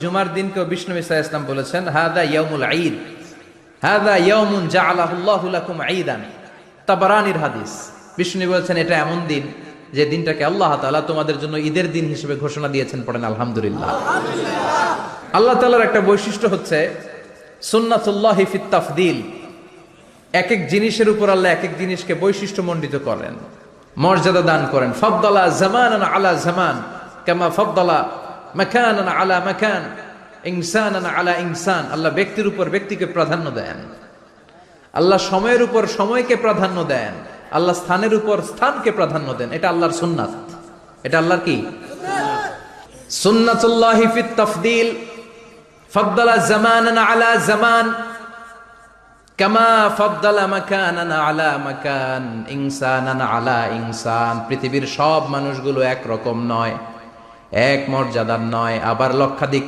জুমার দিনকে বিষ্ণু ইসা ইসলাম বলেছেন হাদা ইয়াউমুল ঈদ, হাদা ইয়াউমুন জাআলাহুল্লাহু লাকুম ঈদান। তাবারানির হাদিস। বিষ্ণু বলেছেন এটা এমন দিন যে দিনটাকে আল্লাহ তাআলা তোমাদের জন্য ঈদের দিন হিসেবে ঘোষণা দিয়েছেন। পড়েন আলহামদুলিল্লাহ। আল্লাহ তাআলার একটা বৈশিষ্ট্য হচ্ছে সুন্নাতুল্লাহি ফিত তাফদিল। এক এক জিনিসের উপর আল্লাহ এক এক জিনিসকে বৈশিষ্ট্যমণ্ডিত করেন, মর্যাদা দান করেন। ফাদ্দালা জামানান আলা জামান কামা ফাদ্দালা মাকানান আলা মাকান, ইনসানান আলা ইনসান। আল্লাহ ব্যক্তির উপর ব্যক্তিকে প্রাধান্য দেন, আল্লাহ সময়ের উপর সময়কে প্রাধান্য দেন, আল্লাহ স্থানের উপর স্থানকে প্রাধান্য দেন। এটা আল্লাহর সুন্নাত। এটা আল্লাহর কি সুন্নাতুল্লাহি ফিত তাফদিল। ফাদ্দালা জামানান আলা জামান কামা ফাদ্দালা মাকানান আলা মাকান, ইনসানান আলা ইনসান। পৃথিবীর সব মানুষগুলো এক রকম নয়, এক মর্যাদার নয়, আবার লক্ষাধিক